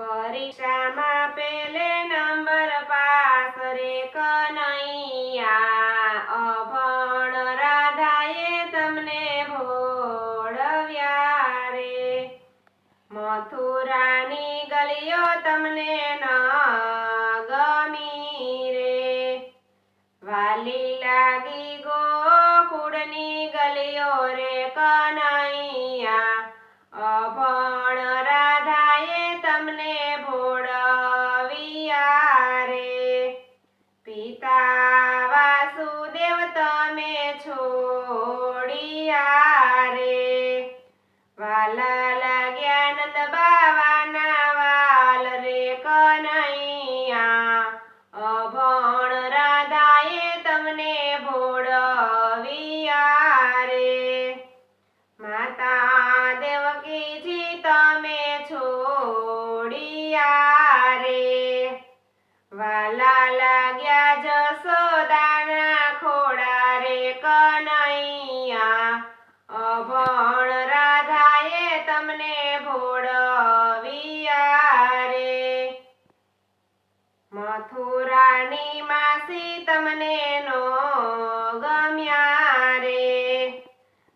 પરીક્ષામાં પેલે number pass રે કનૈયા, અભણ રાધાએ તમને ભોળવ્યા રે. મથુરાની ગલીઓ તમને ન ગમી રે, વાલી લાગી ગોકુળની ગલીઓ રે કનૈયા, અભણ રાધાએ તમને ભોળવ્યા રે. પિતા વાસુદેવ તમે છોડ્યા રે, વાલા લાગ્યા નંદ બાવાના વાલ રે કનૈયા, અભણ રાધાએ તમને ભોળવ્યા રે. માતા દેવકીજી તમે છોડ્યા રે, વાલા લાગ્યા જશોદાના ખોડા રે કનૈયા, અભણ રાધાએ તમને ભોળવ્યા રે. મથુરાની માસી તમને નો ગમ્યા રે,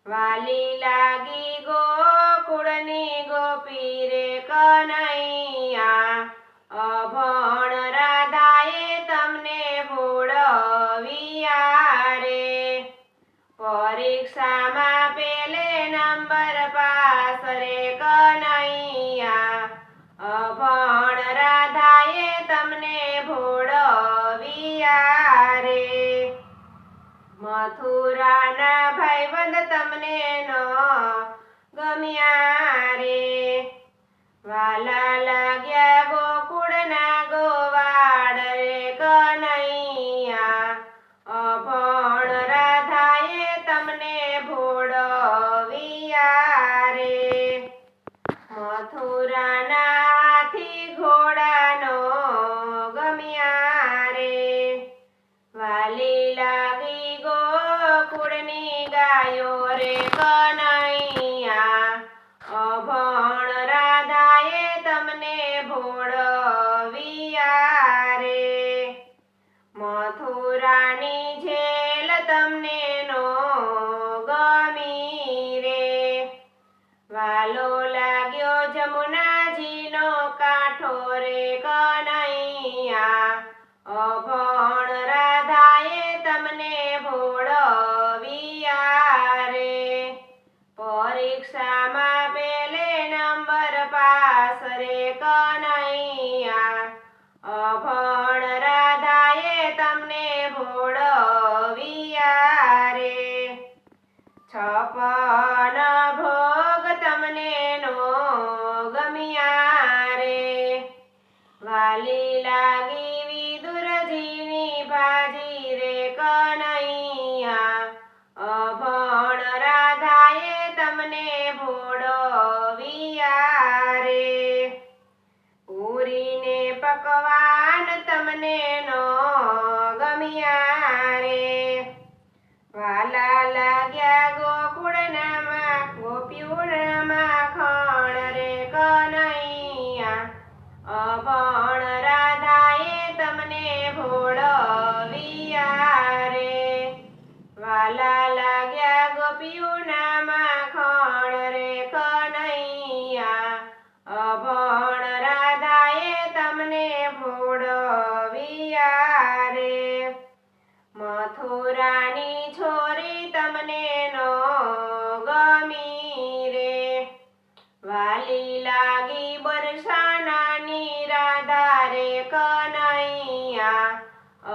વાલી લાગી ગોકુળની ગોપી રે કનૈયા, અભણ રાધાએ તમને ભોળવ્યા રે. પરીક્ષામાં પેલે નંબર પાસ રે કનૈયા, અભણ રાધાએ તમને ભોળવ્યા રે. મથુરાના ભાઈબંધ તમને ન ગમ્યા રે, વાલા લાગ્યા ગોકુળના ગોવાળ રે કનૈયા, અભણ રાધાએ તમને ભોળવ્યા રે. મથુરાના હાથી ઘોડા નો ગમ્યા રે, વાલી લાગી ગોકુળની ગાયો રે કનૈયા, અભણ રાધાએ તમને ભોળવ્યા રે. મથુરાની જેલ તમને નો ગમી રે, વાલો લાગ્યો જમુનાજીનો કાંઠો રે કનૈયા, અભણ રાધાએ તમને ભોળવ્યા રે. પરીક્ષામાં પેલે નંબર પાસ રે કનૈયા, અભણ રાધાએ તમને ભોળવ્યા રે. 56 ભોગ તમને નો ગમ્યા રે, વાલી લાગી વિદુરજીની ભાજી રે કનૈયા, અભણ રાધાએ તમને ભોળવ્યા રે. પૂરીને પકવાન તમને નો ગમ્યા રે, વાલા લાગ્યા ગોકુળના ગોપીઓના માખણ રે કનૈયા, અભણ રાધાએ તમને ભોળવ્યા રે. વાલા લાગ્યા ગોપીઓના માખણ રે કનૈયા, અભણ રાધાએ તમને ભોળવ્યા રે. મથુરાની છોરી તમને નો ગમી રે, વાલી લાગી બરસાનાની રાધા રે કનૈયા,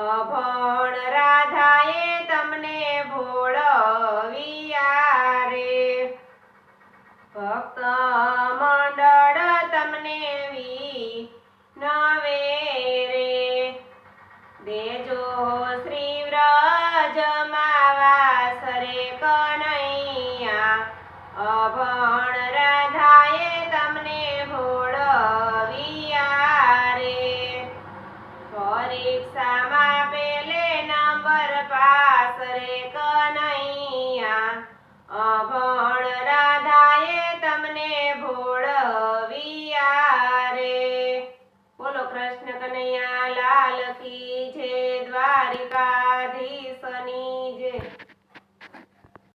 અભણ રાધાએ તમને ભોળવ્યા રે. ભક્ત મંડળ તમને વિનવે રે, દેજો શ્રી વ્રજમાં વાસ રે કનૈયા, અભણ રાધાએ તમને ભોળવ્યા રે. પરીક્ષામાં પેલે નંબર પાસ રે કનૈયા, અભણ રાધાએ તમને ભોળવ્યા કી જય દ્વારિકાધીશની